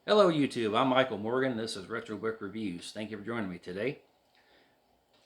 Hello YouTube, I'm Michael Morgan. This is Retro Book Reviews. Thank you for joining me today.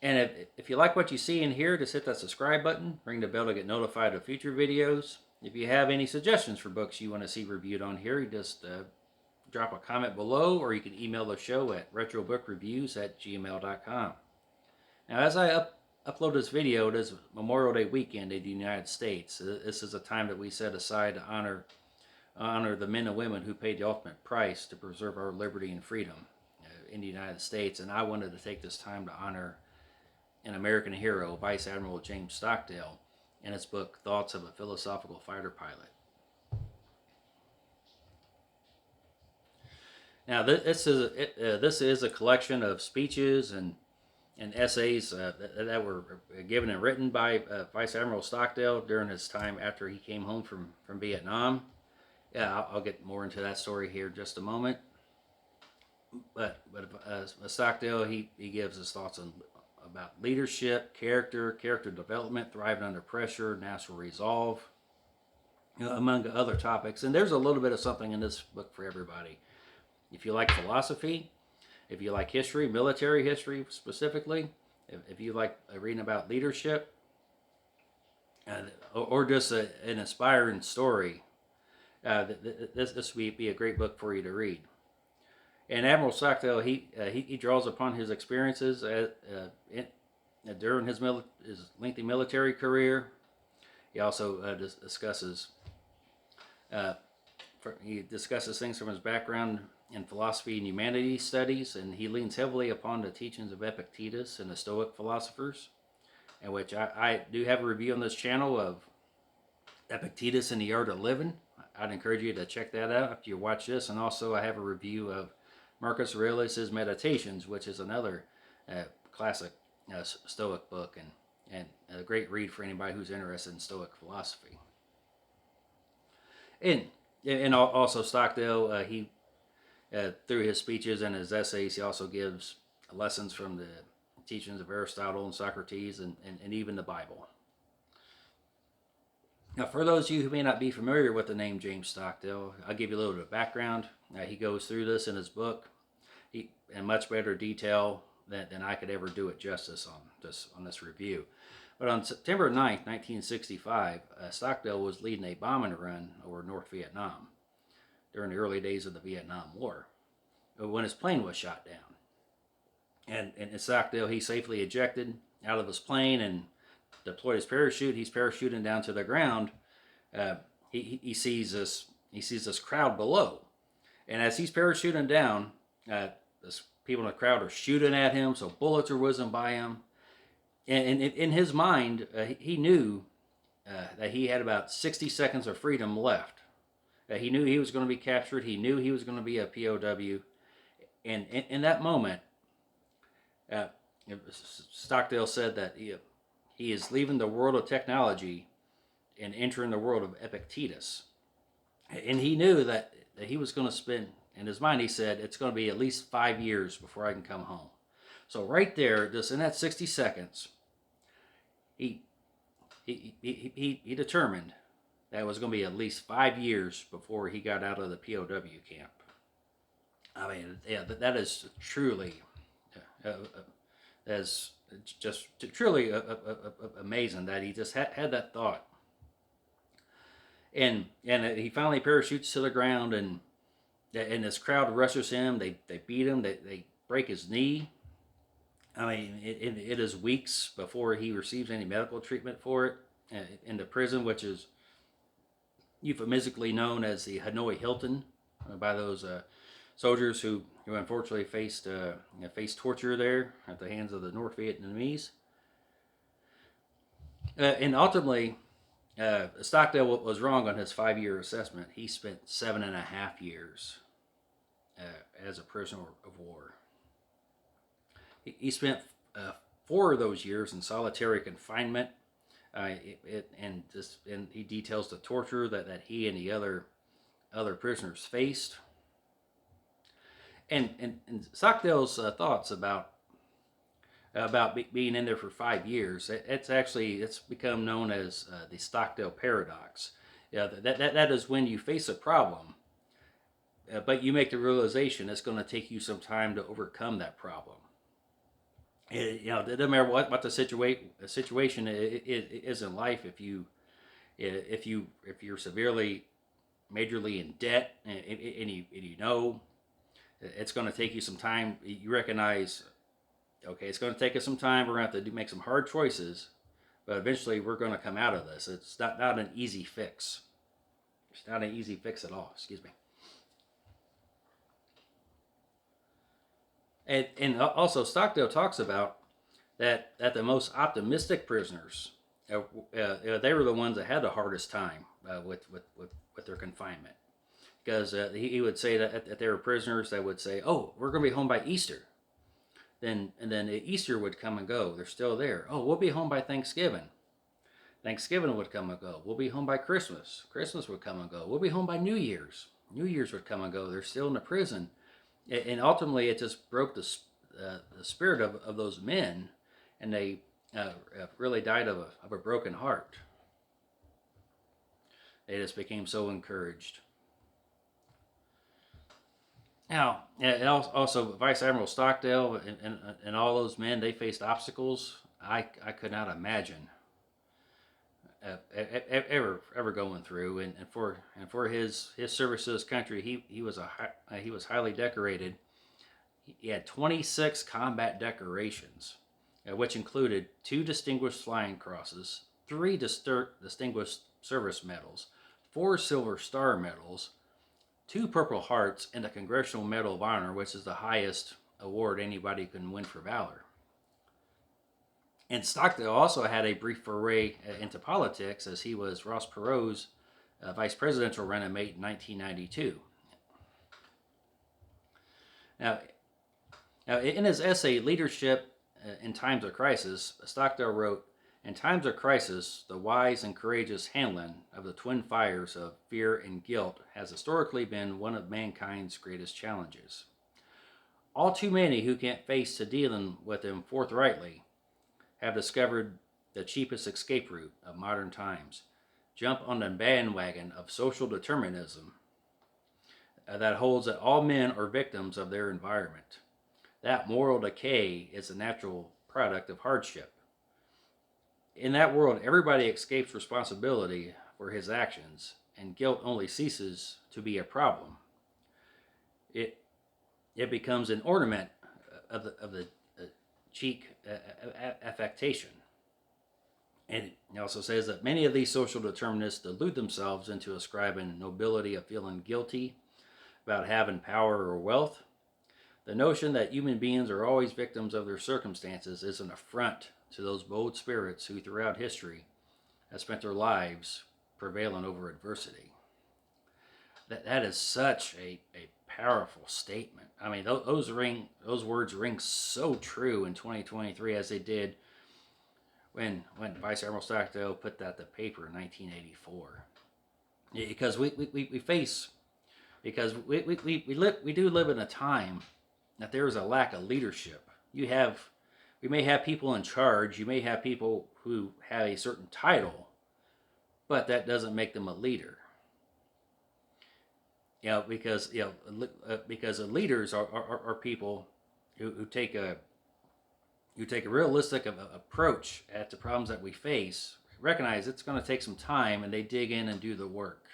And if you like what you see in here, just hit that subscribe button, ring the bell to get notified of future videos. If you have any suggestions for books you want to see reviewed on here, you just drop a comment below, or you can email the show at retrobookraeviews@gmail.com. Now as I upload this video, it is Memorial Day weekend in the United States. This is a time that we set aside to honor the men and women who paid the ultimate price to preserve our liberty and freedom in the United States. And I wanted to take this time to honor an American hero, Vice Admiral James Stockdale, in his book, Thoughts of a Philosophical Fighter Pilot. Now, this is a collection of speeches and essays that were given and written by Vice Admiral Stockdale during his time after he came home from Vietnam. Yeah, I'll get more into that story here in just a moment. But Stockdale, he gives his thoughts about leadership, character development, thriving under pressure, natural resolve, among other topics. And there's a little bit of something in this book for everybody. If you like philosophy, if you like history, military history specifically, if you like reading about leadership, or just an inspiring story, this would be a great book for you to read. And Admiral Stockdale, he draws upon his experiences during his lengthy military career. He also discusses things from his background in philosophy and humanities studies, and he leans heavily upon the teachings of Epictetus and the Stoic philosophers, in which I do have a review on this channel of Epictetus and the Art of Living. I'd encourage you to check that out after you watch this. And also I have a review of Marcus Aurelius' Meditations, which is another classic Stoic book, and a great read for anybody who's interested in Stoic philosophy. And also Stockdale, he through his speeches and his essays, he also gives lessons from the teachings of Aristotle and Socrates and even the Bible. Now, for those of you who may not be familiar with the name James Stockdale, I'll give you a little bit of background. He goes through this in his book in much better detail than I could ever do it justice on this review. But on September 9th, 1965, Stockdale was leading a bombing run over North Vietnam during the early days of the Vietnam War, when his plane was shot down. And Stockdale, he safely ejected out of his plane and deployed his parachute. He's parachuting down to the ground. He sees this crowd below, and as he's parachuting down, people in the crowd are shooting at him. So bullets are whizzing by him, and in his mind, he knew that he had about 60 seconds of freedom left. He knew he was going to be captured. He knew he was going to be a POW, and in that moment, Stockdale said that he is leaving the world of technology and entering the world of Epictetus. And he knew that he was going to spend, in his mind, he said, it's going to be at least 5 years before I can come home. So right there, just in that 60 seconds, he determined that it was going to be at least 5 years before he got out of the POW camp. I mean, yeah, that is truly, as just truly amazing that he just had that thought. And he finally parachutes to the ground, and this crowd rushes him. They beat him. They break his knee. I mean, it is weeks before he receives any medical treatment for it in the prison, which is euphemistically known as the Hanoi Hilton by those soldiers who unfortunately faced torture there at the hands of the North Vietnamese. And ultimately, Stockdale was wrong on his 5-year assessment. He spent 7.5 years as a prisoner of war. He spent 4 of those years in solitary confinement, and he details the torture that he and the other prisoners faced. And Stockdale's thoughts about being in there for 5 years, it's become known as the Stockdale paradox. Yeah, that is when you face a problem, but you make the realization it's going to take you some time to overcome that problem. It doesn't matter what the situation is in life. If you're severely, majorly in debt, and you know it's going to take you some time, you recognize, okay, it's going to take us some time. We're going to have to make some hard choices, but eventually we're going to come out of this. It's not an easy fix. It's not an easy fix at all. Excuse me. And also Stockdale talks about that the most optimistic prisoners, they were the ones that had the hardest time with their confinement, because he would say that there were prisoners that would say, "Oh, we're going to be home by Easter," then Easter would come and go. They're still there. "Oh, we'll be home by Thanksgiving." Thanksgiving would come and go. "We'll be home by Christmas." Christmas would come and go. "We'll be home by New Year's." New Year's would come and go. They're still in the prison, and ultimately it just broke the spirit of those men, and they really died of a broken heart. They just became so encouraged. Now, and also Vice Admiral Stockdale and all those men, they faced obstacles I could not imagine ever going through, and for his service to his country, he was highly decorated. He had 26 combat decorations, which included 2 Distinguished Flying Crosses, 3 Distinguished Service Medals, 4 Silver Star Medals, 2 Purple Hearts, and the Congressional Medal of Honor, which is the highest award anybody can win for valor. And Stockdale also had a brief foray into politics, as he was Ross Perot's vice presidential running mate in 1992. Now, in his essay, Leadership in Times of Crisis, Stockdale wrote, "In times of crisis, the wise and courageous handling of the twin fires of fear and guilt has historically been one of mankind's greatest challenges. All too many who can't face to dealing with them forthrightly have discovered the cheapest escape route of modern times. Jump on the bandwagon of social determinism that holds that all men are victims of their environment. That moral decay is a natural product of hardship. In that world, everybody escapes responsibility for his actions, and guilt only ceases to be a problem. It becomes an ornament of the cheek affectation." And he also says that many of these social determinists delude themselves into ascribing nobility of feeling guilty about having power or wealth. The notion that human beings are always victims of their circumstances is an affront to those bold spirits who throughout history have spent their lives prevailing over adversity. That is such a powerful statement. I mean, those words ring so true in 2023 as they did when Vice Admiral Stockdale put that to paper in 1984. Because we do live in a time that there is a lack of leadership. We may have people in charge. You may have people who have a certain title, but that doesn't make them a leader. Because leaders are people who take a realistic approach at the problems that we face, recognize it's going to take some time, and they dig in and do the work.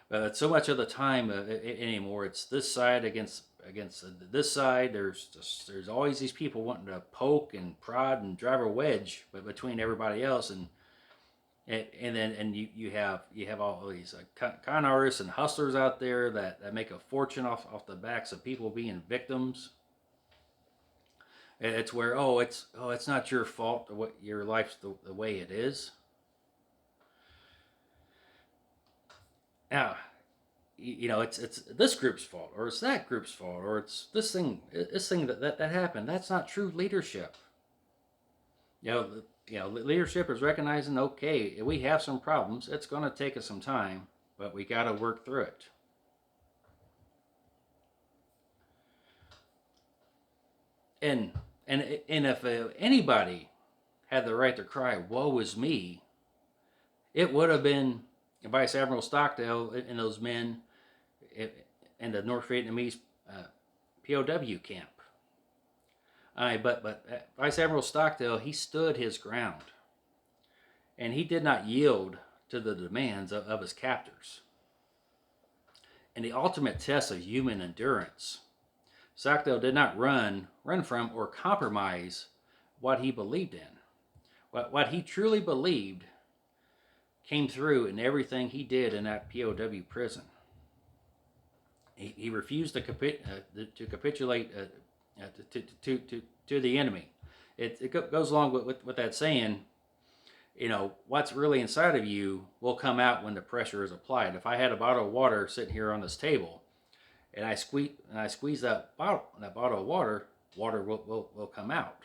But so much of the time anymore, it's this side against this side. There's always these people wanting to poke and prod and drive a wedge between everybody else, and you have all these con artists and hustlers out there that make a fortune off the backs of people being victims. It's where it's not your fault what your life's the way it is. Now, it's this group's fault, or it's that group's fault, or it's this thing that happened. That's not true leadership. Leadership is recognizing, okay, we have some problems. It's going to take us some time, but we got to work through it. And if anybody had the right to cry, "Woe is me," it would have been Vice Admiral Stockdale and those men in the North Vietnamese POW camp. But Vice Admiral Stockdale, he stood his ground, and he did not yield to the demands of his captors. In the ultimate test of human endurance, Stockdale did not run from, or compromise what he believed in. What he truly believed came through in everything he did in that POW prison. He refused to capitulate to the enemy. It goes along with that saying, what's really inside of you will come out when the pressure is applied. If I had a bottle of water sitting here on this table, and I squeeze that bottle of water will come out.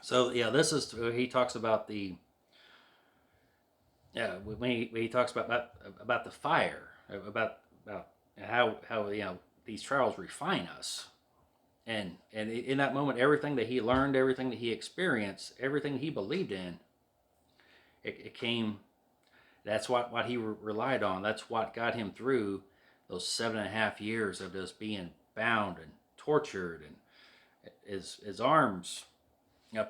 So yeah, this is he talks about the when he talks about the fire, about how these trials refine us, and in that moment, everything that he learned, everything that he experienced, everything he believed in, it came. That's what he relied on. That's what got him through those 7.5 years of just being bound and tortured, and his arms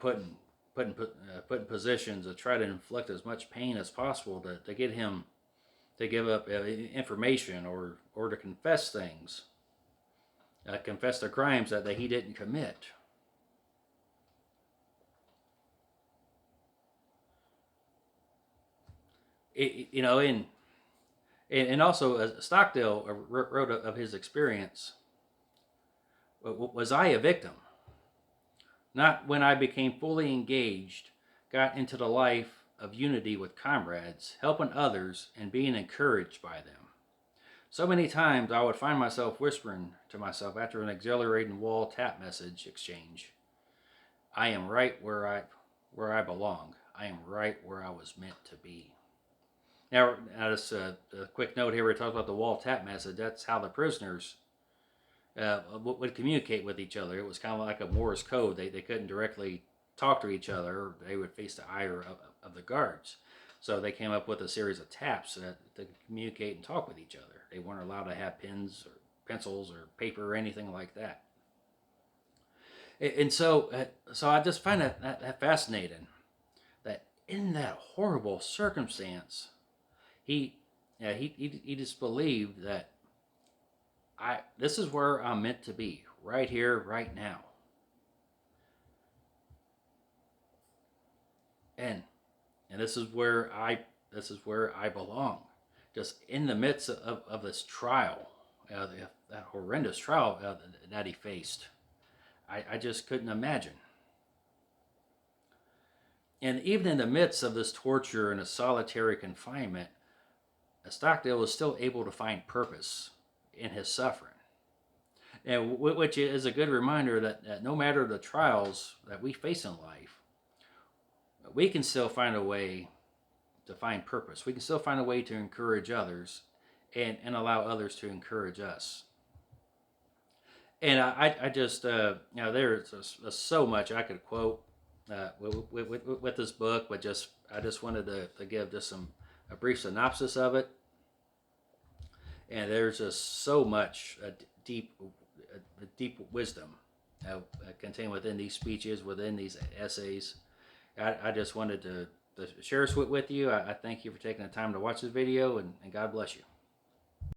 put in positions to try to inflict as much pain as possible to get him to give up information or to confess things, confess the crimes that he didn't commit. And also Stockdale wrote of his experience. Was I a victim? Not when I became fully engaged, got into the life of unity with comrades, helping others and being encouraged by them. So many times I would find myself whispering to myself after an exhilarating wall tap message exchange, I am right where I belong. I am right where I was meant to be. Now, just a quick note here, we talked about the wall tap message. That's how the prisoners would communicate with each other. It was kind of like a Morse code. They couldn't directly talk to each other, or they would face the ire of the guards. So they came up with a series of taps to communicate and talk with each other. They weren't allowed to have pens or pencils or paper or anything like that. And so I just find that fascinating, that in that horrible circumstance, he just believed that this is where I'm meant to be, right here, right now. And this is where I belong, just in the midst of this trial, that horrendous trial that he faced. I just couldn't imagine. And even in the midst of this torture and a solitary confinement, Stockdale was still able to find purpose in his suffering, and which is a good reminder that no matter the trials that we face in life, we can still find a way to find purpose. We can still find a way to encourage others and allow others to encourage us. And I just, there's so much I could quote with this book, but I just wanted to give just a brief synopsis of it. And there's just so much deep wisdom contained within these speeches, within these essays. I just wanted to share this with you. I thank you for taking the time to watch this video, and God bless you.